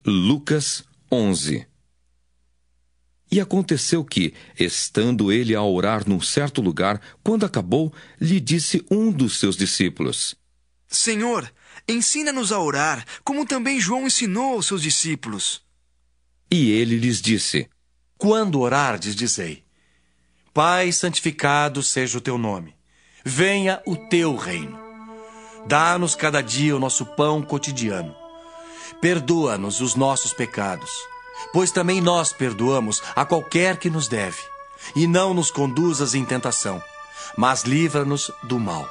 Lucas 11. E aconteceu que, estando ele a orar num certo lugar, quando acabou, lhe disse um dos seus discípulos: Senhor, ensina-nos a orar, como também João ensinou aos seus discípulos. E ele lhes disse: Quando orardes, dizei: Pai, santificado seja o teu nome. Venha o teu reino. Dá-nos cada dia o nosso pão cotidiano. Perdoa-nos os nossos pecados, pois também nós perdoamos a qualquer que nos deve. E não nos conduzas em tentação, mas livra-nos do mal.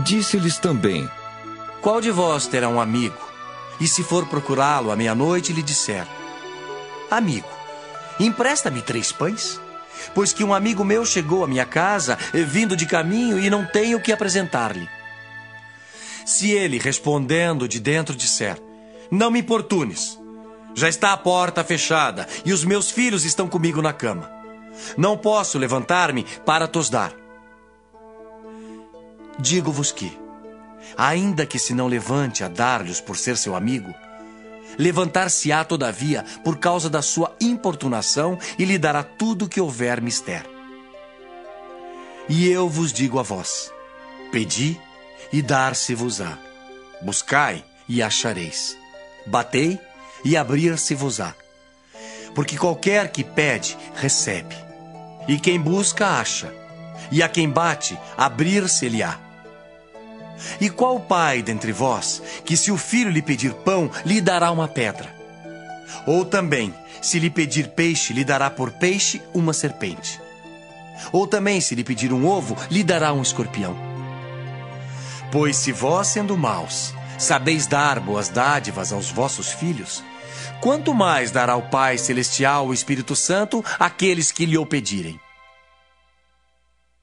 Disse-lhes também: Qual de vós terá um amigo, e se for procurá-lo à meia-noite lhe disser: Amigo, empresta-me 3 pães? Pois que um amigo meu chegou à minha casa, vindo de caminho, e não tenho o que apresentar-lhe. Se ele, respondendo de dentro, disser: Não me importunes, já está a porta fechada, e os meus filhos estão comigo na cama. Não posso levantar-me para tos dar. Digo-vos que, ainda que se não levante a dar-lhes por ser seu amigo, levantar-se-á, todavia, por causa da sua importunação, e lhe dará tudo o que houver mister. E eu vos digo a vós: pedi, e dar-se-vos-á. Buscai, e achareis. Batei, e abrir-se-vos-á. Porque qualquer que pede, recebe. E quem busca, acha. E a quem bate, abrir-se-lhe-á. E qual pai dentre vós, que se o filho lhe pedir pão, lhe dará uma pedra? Ou também, se lhe pedir peixe, lhe dará por peixe uma serpente? Ou também, se lhe pedir um ovo, lhe dará um escorpião? Pois se vós, sendo maus, sabeis dar boas dádivas aos vossos filhos, quanto mais dará o Pai Celestial o Espírito Santo àqueles que lhe o pedirem.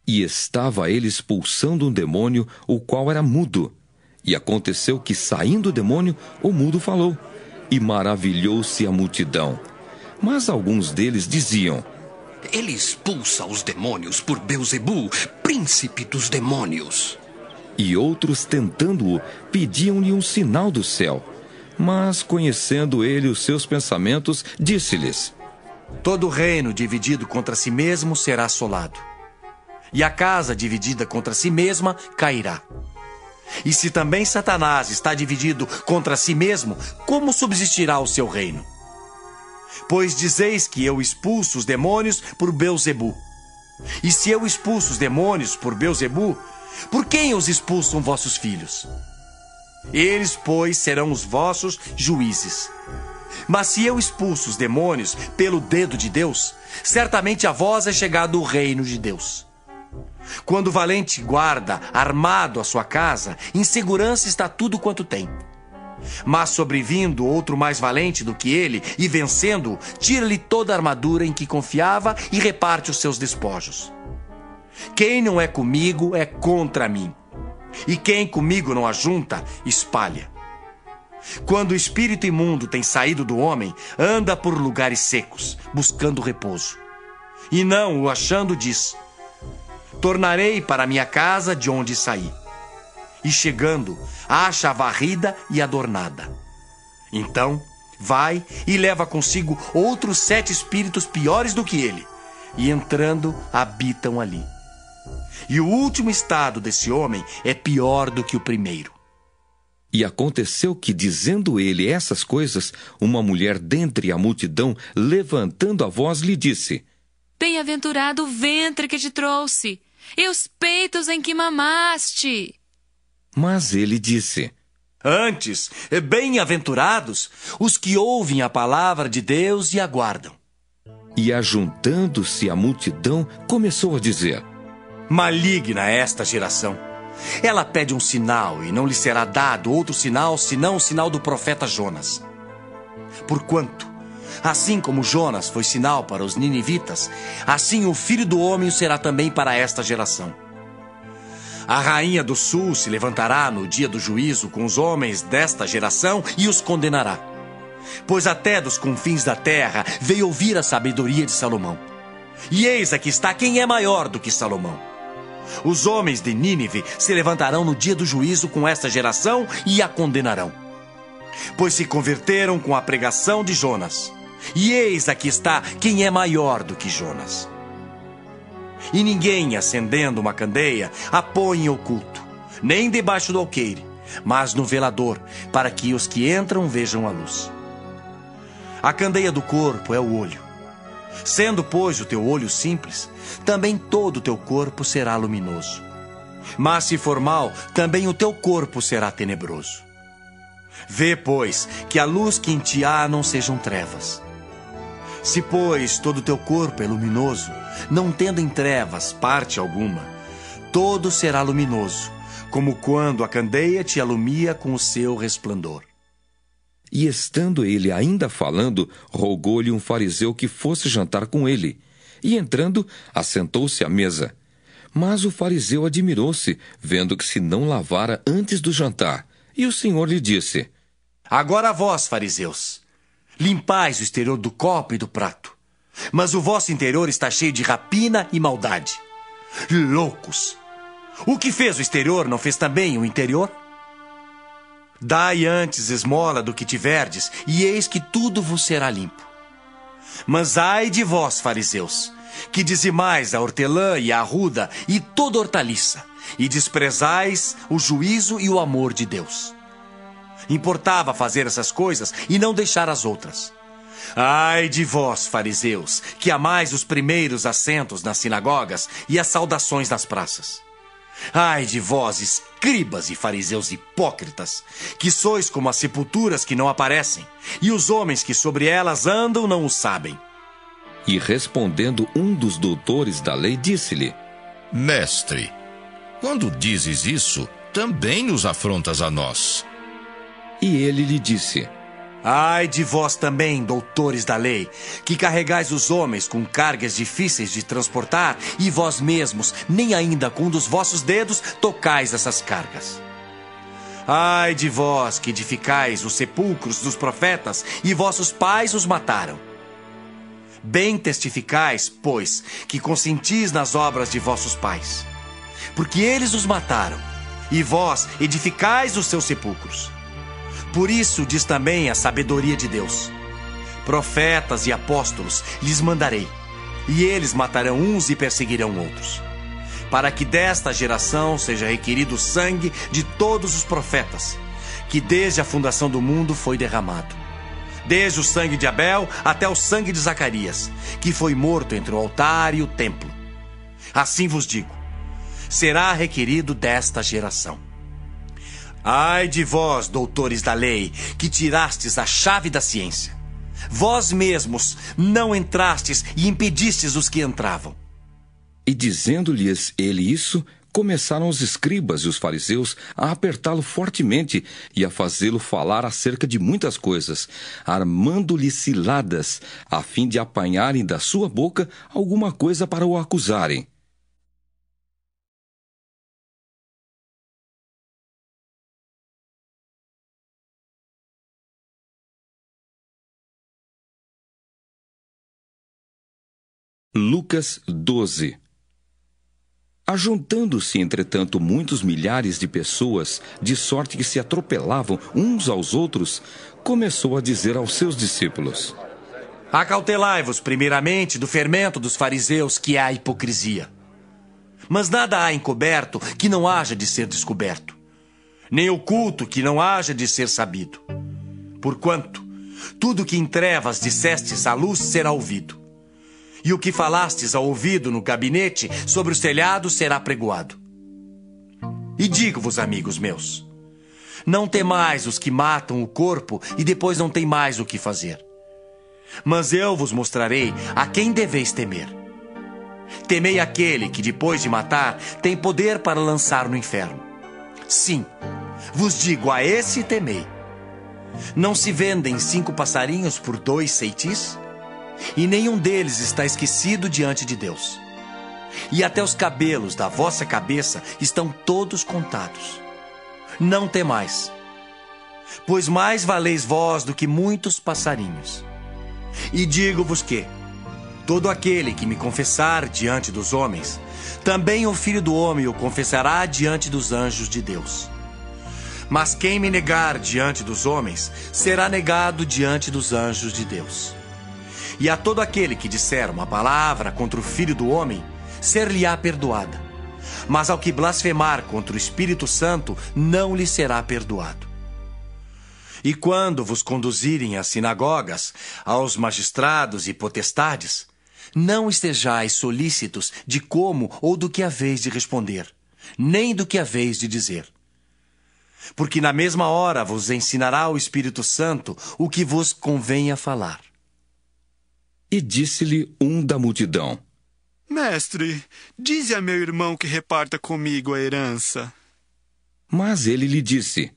E estava ele expulsando um demônio, o qual era mudo. E aconteceu que, saindo o demônio, o mudo falou, e maravilhou-se a multidão. Mas alguns deles diziam: Ele expulsa os demônios por Belzebu, príncipe dos demônios. E outros, tentando-o, pediam-lhe um sinal do céu. Mas, conhecendo ele os seus pensamentos, disse-lhes: Todo reino dividido contra si mesmo será assolado, e a casa dividida contra si mesma cairá. E se também Satanás está dividido contra si mesmo, como subsistirá o seu reino? Pois dizeis que eu expulso os demônios por Belzebu. E se eu expulso os demônios por Belzebu, por quem os expulsam vossos filhos? Eles, pois, serão os vossos juízes. Mas se eu expulso os demônios pelo dedo de Deus, certamente a vós é chegado o reino de Deus. Quando o valente guarda armado a sua casa, em segurança está tudo quanto tem. Mas sobrevindo outro mais valente do que ele, e vencendo-o, tira-lhe toda a armadura em que confiava e reparte os seus despojos. Quem não é comigo é contra mim, e quem comigo não ajunta, espalha. Quando o espírito imundo tem saído do homem, anda por lugares secos, buscando repouso. E não o achando, diz: Tornarei para minha casa de onde saí. E chegando, acha a varrida e adornada. Então, vai e leva consigo outros 7 espíritos piores do que ele, e entrando, habitam ali. E o último estado desse homem é pior do que o primeiro. E aconteceu que, dizendo ele essas coisas, uma mulher dentre a multidão, levantando a voz, lhe disse: Bem-aventurado o ventre que te trouxe, e os peitos em que mamaste. Mas ele disse: Antes, bem-aventurados os que ouvem a palavra de Deus e aguardam. E ajuntando-se a multidão, começou a dizer: Maligna é esta geração. Ela pede um sinal, e não lhe será dado outro sinal, senão o sinal do profeta Jonas. Porquanto, assim como Jonas foi sinal para os ninivitas, assim o Filho do Homem o será também para esta geração. A rainha do sul se levantará no dia do juízo com os homens desta geração e os condenará. Pois até dos confins da terra veio ouvir a sabedoria de Salomão. E eis aqui está quem é maior do que Salomão. Os homens de Nínive se levantarão no dia do juízo com esta geração e a condenarão. pois se converteram com a pregação de Jonas. E eis aqui está quem é maior do que Jonas. E ninguém, acendendo uma candeia, a põe em oculto, nem debaixo do alqueire, mas no velador, para que os que entram vejam a luz. A candeia do corpo é o olho. Sendo, pois, o teu olho simples, também todo o teu corpo será luminoso. Mas se for mau, também o teu corpo será tenebroso. Vê, pois, que a luz que em ti há não sejam trevas. Se, pois, todo o teu corpo é luminoso, não tendo em trevas parte alguma, todo será luminoso, como quando a candeia te alumia com o seu resplandor. E estando ele ainda falando, rogou-lhe um fariseu que fosse jantar com ele. E entrando, assentou-se à mesa. Mas o fariseu admirou-se, vendo que se não lavara antes do jantar. E o Senhor lhe disse: Agora vós, fariseus, limpais o exterior do copo e do prato, mas o vosso interior está cheio de rapina e maldade. Loucos! O que fez o exterior não fez também o interior? Dai antes esmola do que tiverdes, e eis que tudo vos será limpo. Mas ai de vós, fariseus, que dizimais a hortelã e a arruda e toda hortaliça, e desprezais o juízo e o amor de Deus. Importava fazer essas coisas e não deixar as outras. Ai de vós, fariseus, que amais os primeiros assentos nas sinagogas e as saudações nas praças. Ai de vós, escribas e fariseus hipócritas, que sois como as sepulturas que não aparecem, e os homens que sobre elas andam não o sabem. E respondendo um dos doutores da lei, disse-lhe: Mestre, quando dizes isso, também nos afrontas a nós. E ele lhe disse: Ai de vós também, doutores da lei, que carregais os homens com cargas difíceis de transportar, e vós mesmos, nem ainda com um dos vossos dedos, tocais essas cargas. Ai de vós que edificais os sepulcros dos profetas, e vossos pais os mataram. Bem testificais, pois, que consentis nas obras de vossos pais, porque eles os mataram, e vós edificais os seus sepulcros. Por isso diz também a sabedoria de Deus: profetas e apóstolos lhes mandarei, e eles matarão uns e perseguirão outros, para que desta geração seja requerido o sangue de todos os profetas, que desde a fundação do mundo foi derramado, desde o sangue de Abel até o sangue de Zacarias, que foi morto entre o altar e o templo. Assim vos digo, será requerido desta geração. Ai de vós, doutores da lei, que tirastes a chave da ciência. Vós mesmos não entrastes e impedistes os que entravam. E dizendo-lhes ele isso, começaram os escribas e os fariseus a apertá-lo fortemente e a fazê-lo falar acerca de muitas coisas, armando-lhe ciladas, a fim de apanharem da sua boca alguma coisa para o acusarem. Lucas 12. Ajuntando-se, entretanto, muitos milhares de pessoas, de sorte que se atropelavam uns aos outros, começou a dizer aos seus discípulos: Acautelai-vos primeiramente do fermento dos fariseus, que é a hipocrisia. Mas nada há encoberto que não haja de ser descoberto, nem oculto que não haja de ser sabido. Porquanto, tudo que em trevas dissestes à luz será ouvido, e o que falastes ao ouvido no gabinete, sobre os telhados será pregoado. E digo-vos, amigos meus, não temais os que matam o corpo e depois não têm mais o que fazer. Mas eu vos mostrarei a quem deveis temer. Temei aquele que, depois de matar, tem poder para lançar no inferno. Sim, vos digo, a esse temei. Não se vendem 5 passarinhos por 2 ceitis? E nenhum deles está esquecido diante de Deus. E até os cabelos da vossa cabeça estão todos contados. Não temais, pois mais valeis vós do que muitos passarinhos. E digo-vos que todo aquele que me confessar diante dos homens, também o Filho do Homem o confessará diante dos anjos de Deus. Mas quem me negar diante dos homens, será negado diante dos anjos de Deus. E a todo aquele que disser uma palavra contra o Filho do Homem, ser-lhe-á perdoada. Mas ao que blasfemar contra o Espírito Santo, não lhe será perdoado. E quando vos conduzirem às sinagogas, aos magistrados e potestades, não estejais solícitos de como ou do que haveis de responder, nem do que haveis de dizer. Porque na mesma hora vos ensinará o Espírito Santo o que vos convenha falar. E disse-lhe um da multidão: Mestre, dize a meu irmão que reparta comigo a herança. Mas ele lhe disse: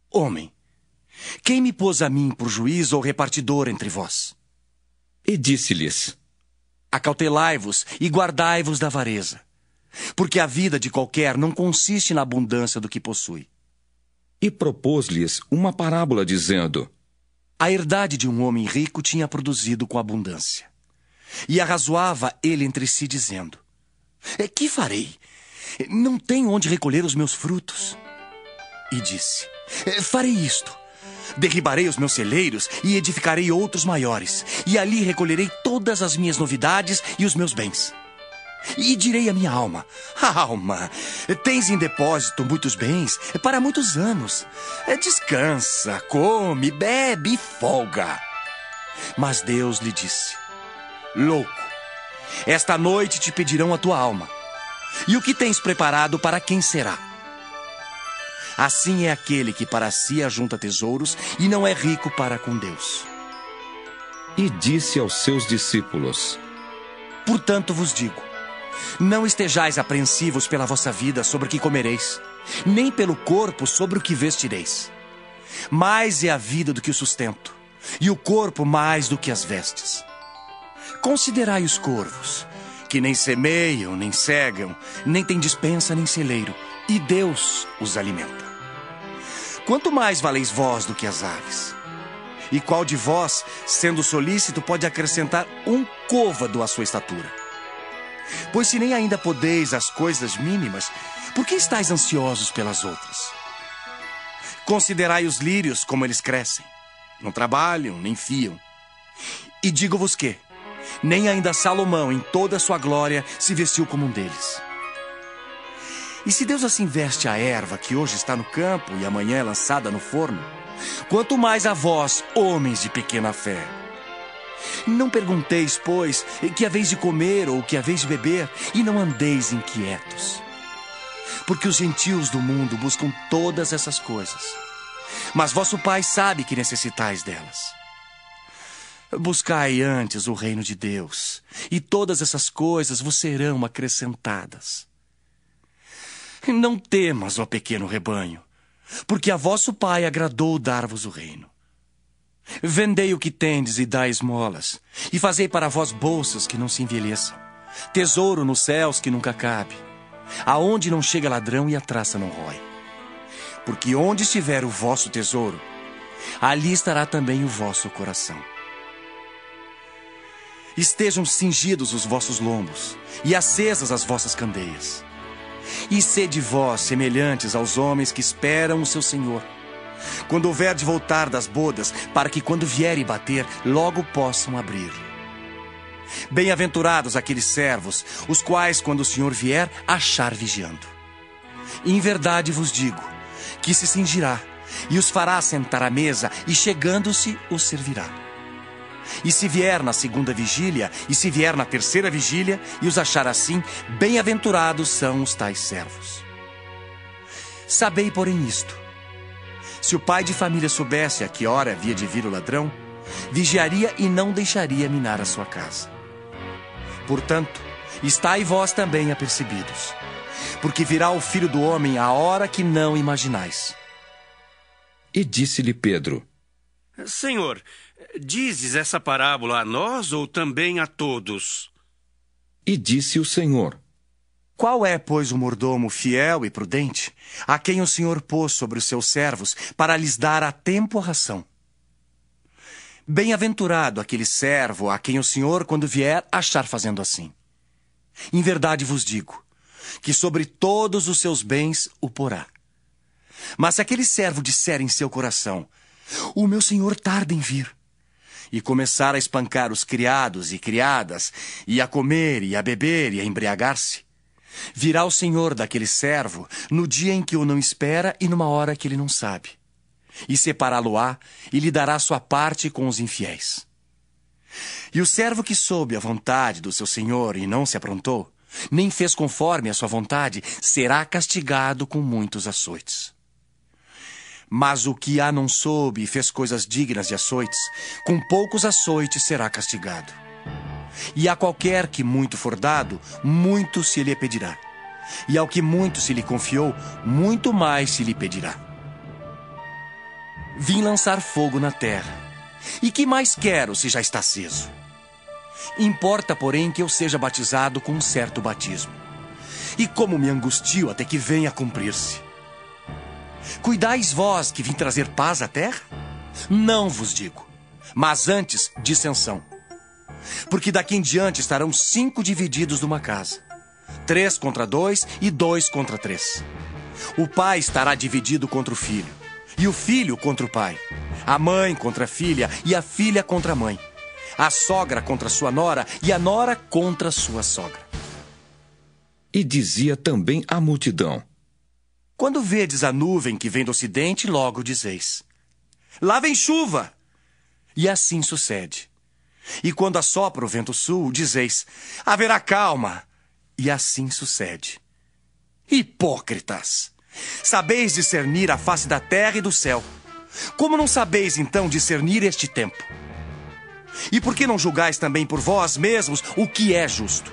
Homem, quem me pôs a mim por juiz ou repartidor entre vós? E disse-lhes: Acautelai-vos e guardai-vos da avareza, porque a vida de qualquer não consiste na abundância do que possui. E propôs-lhes uma parábola, dizendo: A herdade de um homem rico tinha produzido com abundância. E arrazoava ele entre si, dizendo: Que farei? Não tenho onde recolher os meus frutos. E disse: Farei isto. Derribarei os meus celeiros e edificarei outros maiores, e ali recolherei todas as minhas novidades e os meus bens. E direi à minha alma: Alma, tens em depósito muitos bens para muitos anos. Descansa, come, bebe e folga. Mas Deus lhe disse: Louco, esta noite te pedirão a tua alma. E o que tens preparado, para quem será? Assim é aquele que para si ajunta tesouros e não é rico para com Deus. E disse aos seus discípulos: Portanto vos digo, não estejais apreensivos pela vossa vida sobre o que comereis, nem pelo corpo sobre o que vestireis. Mais é a vida do que o sustento, e o corpo mais do que as vestes. Considerai os corvos, que nem semeiam, nem cegam, nem têm despensa, nem celeiro, e Deus os alimenta. Quanto mais valeis vós do que as aves? E qual de vós, sendo solícito, pode acrescentar um côvado à sua estatura? Pois se nem ainda podeis as coisas mínimas, por que estáis ansiosos pelas outras? Considerai os lírios como eles crescem. Não trabalham, nem fiam. E digo-vos que nem ainda Salomão, em toda a sua glória, se vestiu como um deles. E se Deus assim veste a erva que hoje está no campo e amanhã é lançada no forno, quanto mais a vós, homens de pequena fé. Não pergunteis, pois, que haveis de comer ou que haveis de beber, e não andeis inquietos. Porque os gentios do mundo buscam todas essas coisas, mas vosso Pai sabe que necessitais delas. Buscai antes o reino de Deus, e todas essas coisas vos serão acrescentadas. Não temas, ó pequeno rebanho, porque a vosso Pai agradou dar-vos o reino. Vendei o que tendes e dai esmolas, e fazei para vós bolsas que não se envelheçam, tesouro nos céus que nunca cabe, aonde não chega ladrão e a traça não rói. Porque onde estiver o vosso tesouro, ali estará também o vosso coração. Estejam cingidos os vossos lombos, e acesas as vossas candeias. E sede vós semelhantes aos homens que esperam o seu Senhor, quando houver de voltar das bodas, para que quando vier e bater, logo possam abrir. Bem-aventurados aqueles servos, os quais, quando o Senhor vier, achar vigiando. E em verdade vos digo, que se cingirá, e os fará sentar à mesa, e chegando-se, os servirá. E se vier na segunda vigília, e se vier na terceira vigília, e os achar assim, bem-aventurados são os tais servos. Sabei, porém, isto: se o pai de família soubesse a que hora havia de vir o ladrão, vigiaria e não deixaria minar a sua casa. Portanto, estai vós também apercebidos, porque virá o Filho do Homem à hora que não imaginais. E disse-lhe Pedro: Senhor, dizes essa parábola a nós ou também a todos? E disse o Senhor: Qual é, pois, o mordomo fiel e prudente, a quem o Senhor pôs sobre os seus servos, para lhes dar a tempo a ração? Bem-aventurado aquele servo a quem o Senhor, quando vier, achar fazendo assim. Em verdade vos digo, que sobre todos os seus bens o porá. Mas se aquele servo disser em seu coração: o meu senhor tarda em vir, e começar a espancar os criados e criadas, e a comer e a beber e a embriagar-se, virá o senhor daquele servo no dia em que o não espera e numa hora que ele não sabe, e separá-lo-á e lhe dará sua parte com os infiéis. E o servo que soube a vontade do seu senhor e não se aprontou, nem fez conforme a sua vontade, será castigado com muitos açoites. Mas o que a não soube e fez coisas dignas de açoites, com poucos açoites será castigado. E a qualquer que muito for dado, muito se lhe pedirá. E ao que muito se lhe confiou, muito mais se lhe pedirá. Vim lançar fogo na terra. E que mais quero se já está aceso? Importa, porém, que eu seja batizado com um certo batismo. E como me angustio até que venha a cumprir-se. Cuidais vós que vim trazer paz à terra? Não vos digo, mas antes dissensão. Porque daqui em diante estarão 5 divididos numa casa, 3 contra 2 e 2 contra 3. O pai estará dividido contra o filho, e o filho contra o pai, a mãe contra a filha e a filha contra a mãe, a sogra contra sua nora e a nora contra sua sogra. E dizia também à multidão: quando vedes a nuvem que vem do ocidente, logo dizeis: lá vem chuva! E assim sucede. E quando assopra o vento sul, dizeis: haverá calma! E assim sucede. Hipócritas! Sabeis discernir a face da terra e do céu. Como não sabeis, então, discernir este tempo? E por que não julgais também por vós mesmos o que é justo?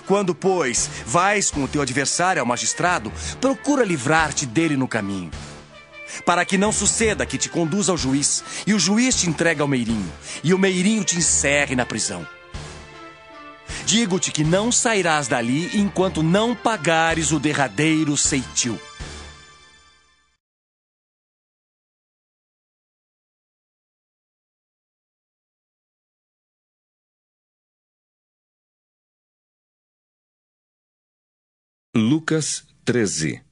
Quando, pois, vais com o teu adversário ao magistrado, procura livrar-te dele no caminho, para que não suceda que te conduza ao juiz, e o juiz te entregue ao meirinho, e o meirinho te encerre na prisão. Digo-te que não sairás dali enquanto não pagares o derradeiro ceitil. Lucas 13.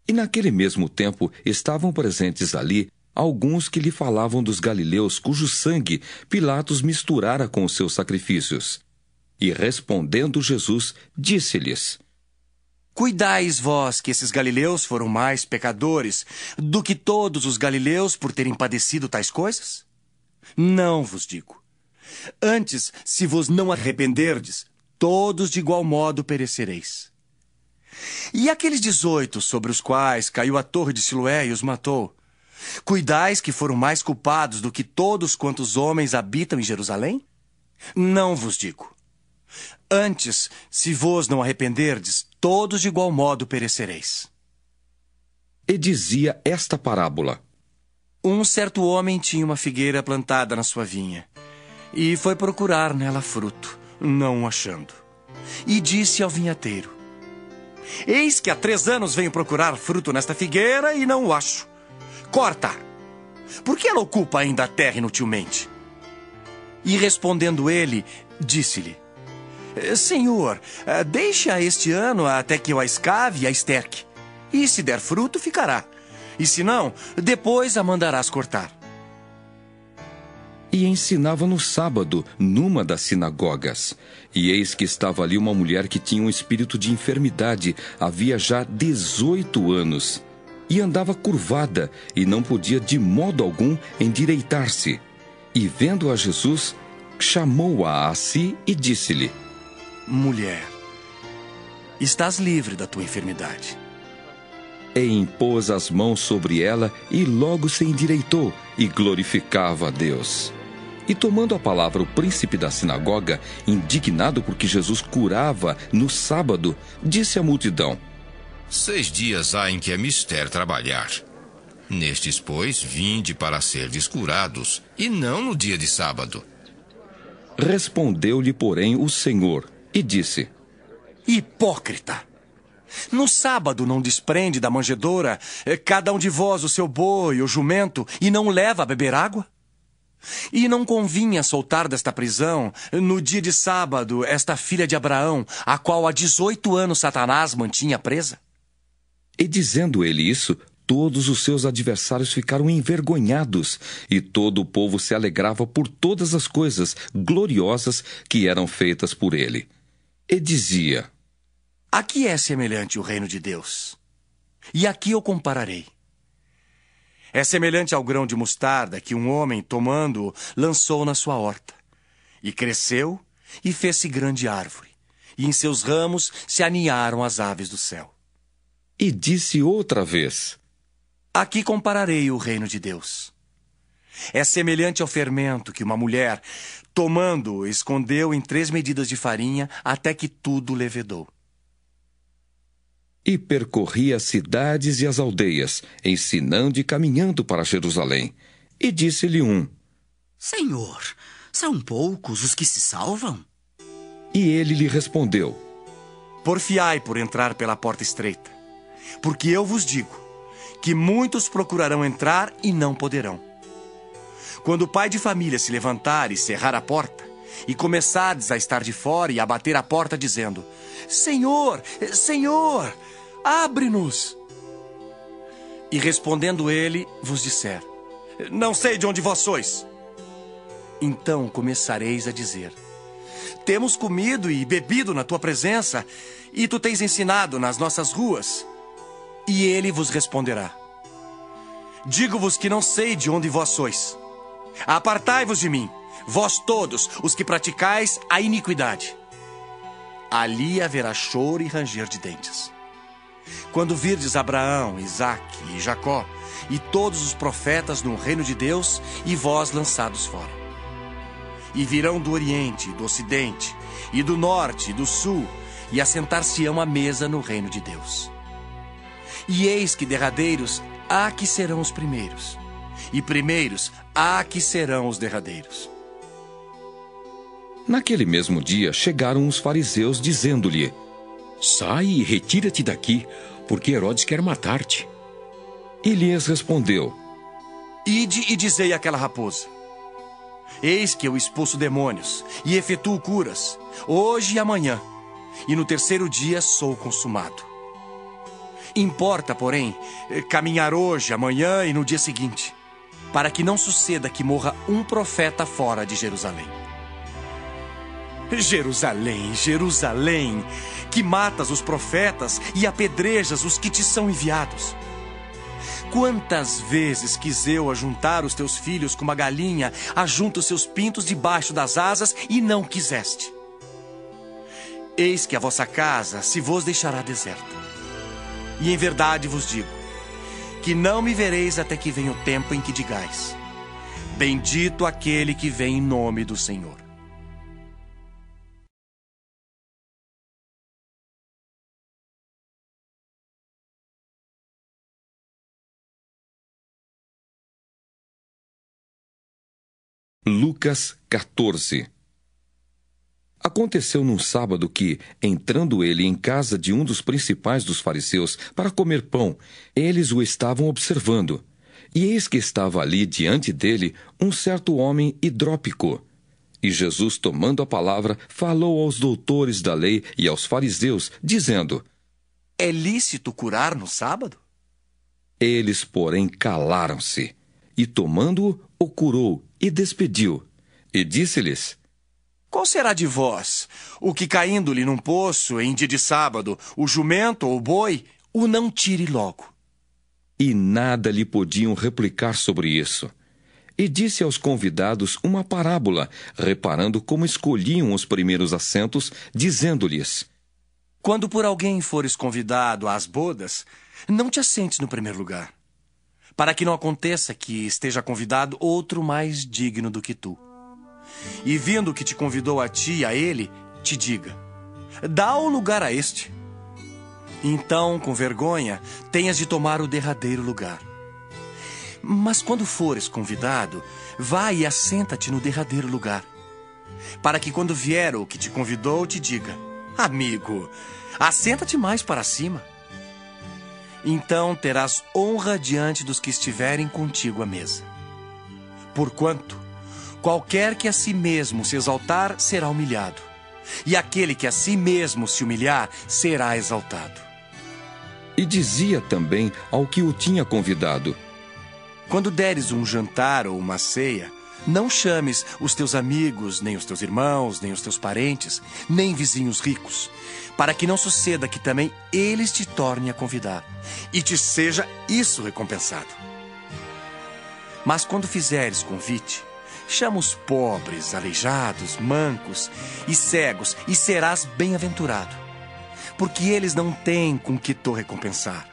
E naquele mesmo tempo estavam presentes ali alguns que lhe falavam dos galileus cujo sangue Pilatos misturara com os seus sacrifícios. E respondendo Jesus, disse-lhes: Cuidais vós que esses galileus foram mais pecadores do que todos os galileus por terem padecido tais coisas? Não vos digo. Antes, se vos não arrependerdes, todos de igual modo perecereis. E aqueles 18 sobre os quais caiu a torre de Siloé e os matou, cuidais que foram mais culpados do que todos quantos homens habitam em Jerusalém? Não vos digo. Antes, se vos não arrependerdes, todos de igual modo perecereis. E dizia esta parábola: Um certo homem tinha uma figueira plantada na sua vinha, e foi procurar nela fruto, não o achando. E disse ao vinhateiro: Eis que há 3 anos venho procurar fruto nesta figueira e não o acho. Corta! Por que ela ocupa ainda a terra inutilmente? E respondendo ele, disse-lhe: Senhor, deixa este ano até que eu a escave e a esterque. E se der fruto, ficará. E se não, depois a mandarás cortar. E ensinava no sábado, numa das sinagogas. E eis que estava ali uma mulher que tinha um espírito de enfermidade, havia já 18 anos. E andava curvada, e não podia de modo algum endireitar-se. E vendo a Jesus, chamou-a a si e disse-lhe: Mulher, estás livre da tua enfermidade. E impôs as mãos sobre ela, e logo se endireitou, e glorificava a Deus. E tomando a palavra o príncipe da sinagoga, indignado porque Jesus curava no sábado, disse à multidão: 6 dias há em que é mister trabalhar. Nestes, pois, vinde para serdes curados, e não no dia de sábado. Respondeu-lhe, porém, o Senhor, e disse: Hipócrita! No sábado não desprende da manjedoura cada um de vós o seu boi ou jumento, e não leva a beber água? E não convinha soltar desta prisão, no dia de sábado, esta filha de Abraão, a qual há 18 anos Satanás mantinha presa? E dizendo ele isso, todos os seus adversários ficaram envergonhados, e todo o povo se alegrava por todas as coisas gloriosas que eram feitas por ele. E dizia: A que é semelhante o reino de Deus? E a que eu compararei? É semelhante ao grão de mostarda que um homem, tomando-o, lançou na sua horta. E cresceu e fez-se grande árvore, e em seus ramos se aninharam as aves do céu. E disse outra vez: A que compararei o reino de Deus? É semelhante ao fermento que uma mulher, tomando-o, escondeu em 3 medidas de farinha até que tudo levedou. E percorria as cidades e as aldeias, ensinando e caminhando para Jerusalém. E disse-lhe um: Senhor, são poucos os que se salvam? E ele lhe respondeu: Porfiai por entrar pela porta estreita, porque eu vos digo que muitos procurarão entrar e não poderão. Quando o pai de família se levantar e cerrar a porta, e começardes a estar de fora e a bater a porta dizendo: Senhor, Senhor, abre-nos. E respondendo ele, vos disser: Não sei de onde vós sois. Então começareis a dizer: Temos comido e bebido na tua presença, e tu tens ensinado nas nossas ruas. E ele vos responderá: Digo-vos que não sei de onde vós sois. Apartai-vos de mim, vós todos os que praticais a iniquidade. Ali haverá choro e ranger de dentes. Quando virdes Abraão, Isaque e Jacó, e todos os profetas no reino de Deus, e vós lançados fora. E virão do Oriente, do Ocidente, e do Norte, e do Sul, e assentar-se-ão à mesa no reino de Deus. E eis que derradeiros há que serão os primeiros, e primeiros há que serão os derradeiros. Naquele mesmo dia chegaram os fariseus, dizendo-lhe: Sai e retira-te daqui, porque Herodes quer matar-te. E lhes respondeu: Ide e dizei àquela raposa: Eis que eu expulso demônios e efetuo curas, hoje e amanhã, e no terceiro dia sou consumado. Importa, porém, caminhar hoje, amanhã e no dia seguinte, para que não suceda que morra um profeta fora de Jerusalém. Jerusalém, Jerusalém, que matas os profetas e apedrejas os que te são enviados. Quantas vezes quis eu ajuntar os teus filhos como a galinha ajunta os seus pintos debaixo das asas e não quiseste. Eis que a vossa casa se vos deixará deserta. E em verdade vos digo, que não me vereis até que venha o tempo em que digais: Bendito aquele que vem em nome do Senhor. Lucas 14. Aconteceu num sábado que, entrando ele em casa de um dos principais dos fariseus para comer pão, eles o estavam observando. E eis que estava ali diante dele um certo homem hidrópico. E Jesus, tomando a palavra, falou aos doutores da lei e aos fariseus, dizendo: É lícito curar no sábado? Eles, porém, calaram-se. E tomando-o, o curou e despediu. E disse-lhes: Qual será de vós, o que caindo-lhe num poço em dia de sábado, o jumento ou o boi, o não tire logo? E nada lhe podiam replicar sobre isso. E disse aos convidados uma parábola, reparando como escolhiam os primeiros assentos, dizendo-lhes: Quando por alguém fores convidado às bodas, não te assentes no primeiro lugar, para que não aconteça que esteja convidado outro mais digno do que tu. E vindo que te convidou a ti e a ele, te diga: dá o lugar a este. Então, com vergonha, tenhas de tomar o derradeiro lugar. Mas quando fores convidado, vai e assenta-te no derradeiro lugar, para que quando vier o que te convidou, te diga: amigo, assenta-te mais para cima. Então terás honra diante dos que estiverem contigo à mesa. Porquanto, qualquer que a si mesmo se exaltar, será humilhado, e aquele que a si mesmo se humilhar, será exaltado. E dizia também ao que o tinha convidado: Quando deres um jantar ou uma ceia, não chames os teus amigos, nem os teus irmãos, nem os teus parentes, nem vizinhos ricos, para que não suceda que também eles te tornem a convidar, e te seja isso recompensado. Mas quando fizeres convite, chama os pobres, aleijados, mancos e cegos, e serás bem-aventurado, porque eles não têm com que te recompensar,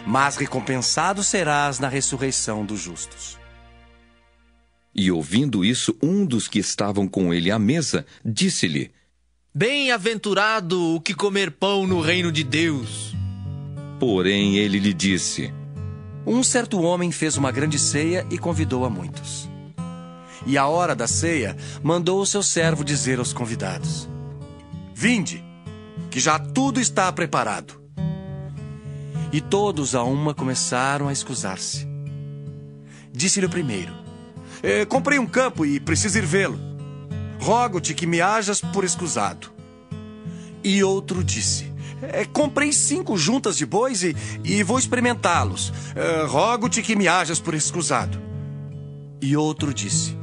mas recompensado serás na ressurreição dos justos. E ouvindo isso, um dos que estavam com ele à mesa disse-lhe: Bem-aventurado o que comer pão no reino de Deus. Porém ele lhe disse: Um certo homem fez uma grande ceia e convidou a muitos. E à hora da ceia, mandou o seu servo dizer aos convidados: Vinde, que já tudo está preparado. E todos a uma começaram a escusar-se. Disse-lhe o primeiro: Comprei um campo e preciso ir vê-lo. Rogo-te que me hajas por escusado. E outro disse: Comprei 5 juntas de bois e vou experimentá-los. Rogo-te que me hajas por escusado. E outro disse: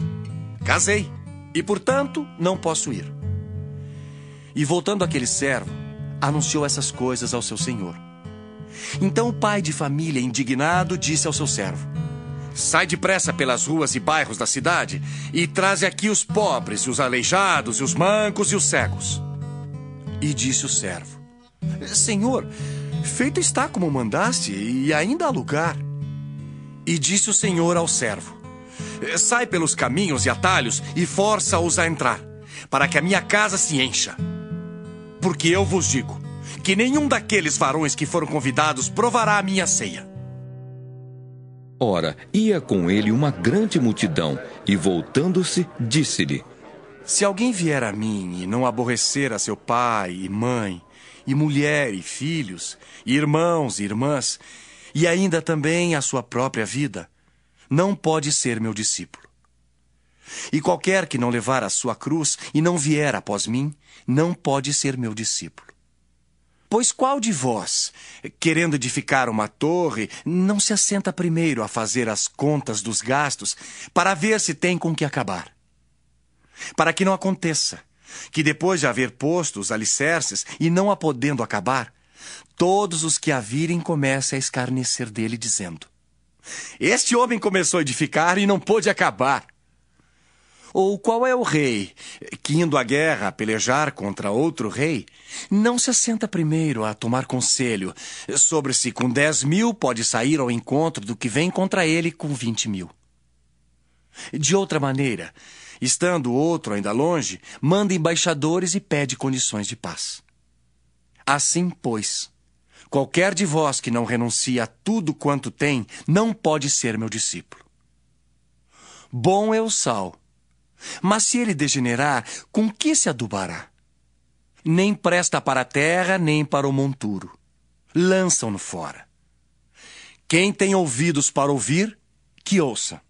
Casei, e portanto não posso ir. E voltando aquele servo, anunciou essas coisas ao seu senhor. Então o pai de família, indignado, disse ao seu servo: Sai depressa pelas ruas e bairros da cidade e traze aqui os pobres, e os aleijados, e os mancos e os cegos. E disse o servo: Senhor, feito está como mandaste, e ainda há lugar. E disse o senhor ao servo: Sai pelos caminhos e atalhos e força-os a entrar, para que a minha casa se encha. Porque eu vos digo que nenhum daqueles varões que foram convidados provará a minha ceia. Ora, ia com ele uma grande multidão, e voltando-se, disse-lhe: Se alguém vier a mim e não aborrecer a seu pai e mãe, e mulher e filhos, e irmãos e irmãs, e ainda também a sua própria vida, não pode ser meu discípulo. E qualquer que não levar a sua cruz e não vier após mim, não pode ser meu discípulo. Pois qual de vós, querendo edificar uma torre, não se assenta primeiro a fazer as contas dos gastos, para ver se tem com que acabar? Para que não aconteça que depois de haver posto os alicerces e não a podendo acabar, todos os que a virem comecem a escarnecer dele, dizendo: Este homem começou a edificar e não pôde acabar. Ou qual é o rei que, indo à guerra a pelejar contra outro rei, não se assenta primeiro a tomar conselho sobre se com 10.000 pode sair ao encontro do que vem contra ele com 20.000? De outra maneira, estando o outro ainda longe, manda embaixadores e pede condições de paz. Assim, pois, qualquer de vós que não renuncie a tudo quanto tem, não pode ser meu discípulo. Bom é o sal, mas se ele degenerar, com que se adubará? Nem presta para a terra, nem para o monturo. Lançam-no fora. Quem tem ouvidos para ouvir, que ouça.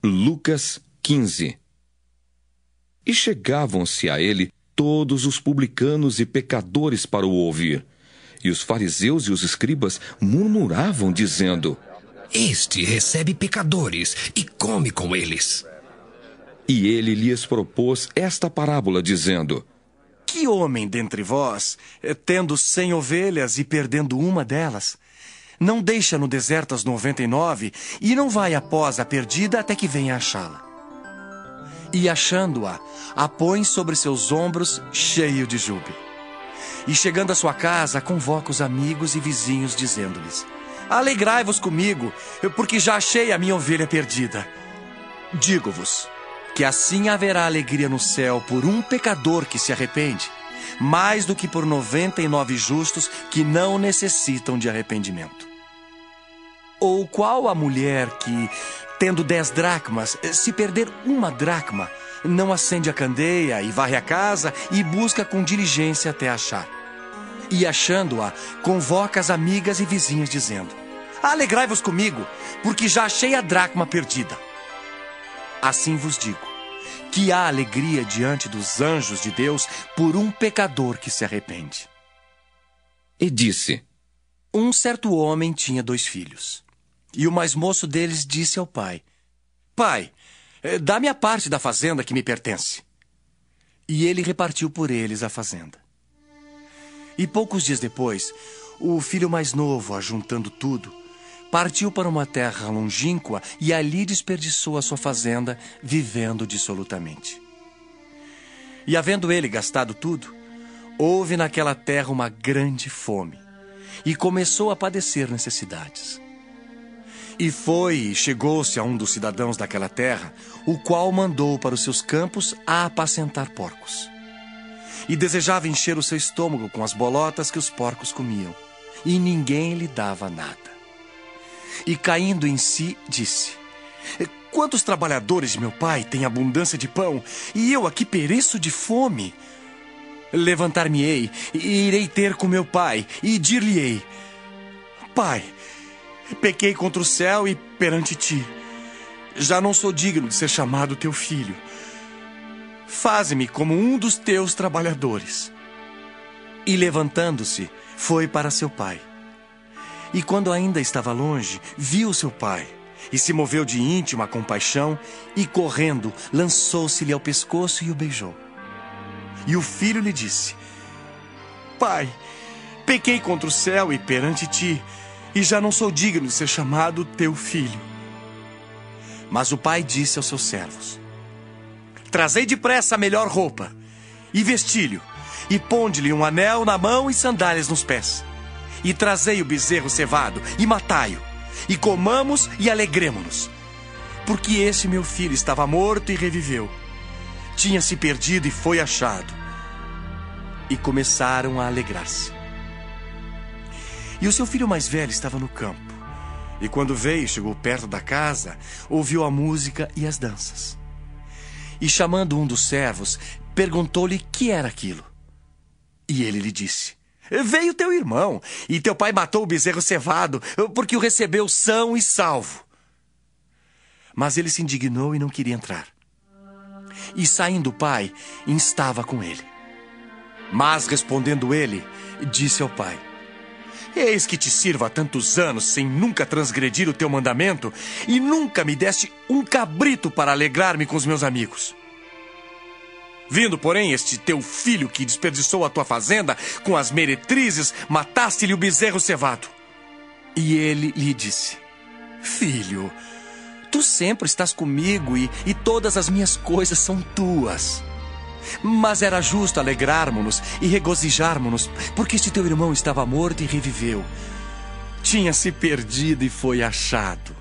Lucas 15. E chegavam-se a ele todos os publicanos e pecadores para o ouvir. E os fariseus e os escribas murmuravam, dizendo: Este recebe pecadores e come com eles. E ele lhes propôs esta parábola, dizendo: Que homem dentre vós, tendo 100 ovelhas e perdendo uma delas, não deixa no deserto as 99 e não vai após a perdida até que venha achá-la? E achando-a, a põe sobre seus ombros, cheio de júbilo. E chegando à sua casa, convoca os amigos e vizinhos, dizendo-lhes: Alegrai-vos comigo, porque já achei a minha ovelha perdida. Digo-vos que assim haverá alegria no céu por um pecador que se arrepende, mais do que por 99 justos que não necessitam de arrependimento. Ou qual a mulher que, tendo 10 dracmas, se perder uma dracma, não acende a candeia e varre a casa e busca com diligência até achar? E achando-a, convoca as amigas e vizinhas, dizendo: Alegrai-vos comigo, porque já achei a dracma perdida. Assim vos digo, que há alegria diante dos anjos de Deus por um pecador que se arrepende. E disse: Um certo homem tinha 2 filhos. E o mais moço deles disse ao pai: Pai, dá-me a parte da fazenda que me pertence. E ele repartiu por eles a fazenda. E poucos dias depois, o filho mais novo, ajuntando tudo, partiu para uma terra longínqua e ali desperdiçou a sua fazenda, vivendo dissolutamente. E havendo ele gastado tudo, houve naquela terra uma grande fome, e começou a padecer necessidades. E foi e chegou-se a um dos cidadãos daquela terra, o qual mandou para os seus campos a apacentar porcos. E desejava encher o seu estômago com as bolotas que os porcos comiam, e ninguém lhe dava nada. E caindo em si, disse: Quantos trabalhadores de meu pai têm abundância de pão, e eu aqui pereço de fome? Levantar-me-ei, e irei ter com meu pai, e dir-lhe-ei: Pai, pequei contra o céu e perante ti. Já não sou digno de ser chamado teu filho. Faze-me como um dos teus trabalhadores. E levantando-se, foi para seu pai. E quando ainda estava longe, viu seu pai, e se moveu de íntima compaixão, e correndo, lançou-se-lhe ao pescoço e o beijou. E o filho lhe disse: Pai, pequei contra o céu e perante ti, e já não sou digno de ser chamado teu filho. Mas o pai disse aos seus servos: Trazei depressa a melhor roupa, e vestilho, e ponde-lhe um anel na mão e sandálias nos pés. E trazei o bezerro cevado, e matai-o, e comamos e alegremo-nos. Porque este meu filho estava morto e reviveu. Tinha se perdido e foi achado. E começaram a alegrar-se. E o seu filho mais velho estava no campo. E quando veio, chegou perto da casa, ouviu a música e as danças. E chamando um dos servos, perguntou-lhe que era aquilo. E ele lhe disse: Veio teu irmão, e teu pai matou o bezerro cevado, porque o recebeu são e salvo. Mas ele se indignou e não queria entrar. E saindo o pai, instava com ele. Mas respondendo ele, disse ao pai: Eis que te sirvo há tantos anos, sem nunca transgredir o teu mandamento, e nunca me deste um cabrito para alegrar-me com os meus amigos. Vindo, porém, este teu filho que desperdiçou a tua fazenda com as meretrizes, mataste-lhe o bezerro cevado. E ele lhe disse: Filho, tu sempre estás comigo e todas as minhas coisas são tuas. Mas era justo alegrarmos-nos e regozijarmos-nos, porque este teu irmão estava morto e reviveu. Tinha se perdido e foi achado.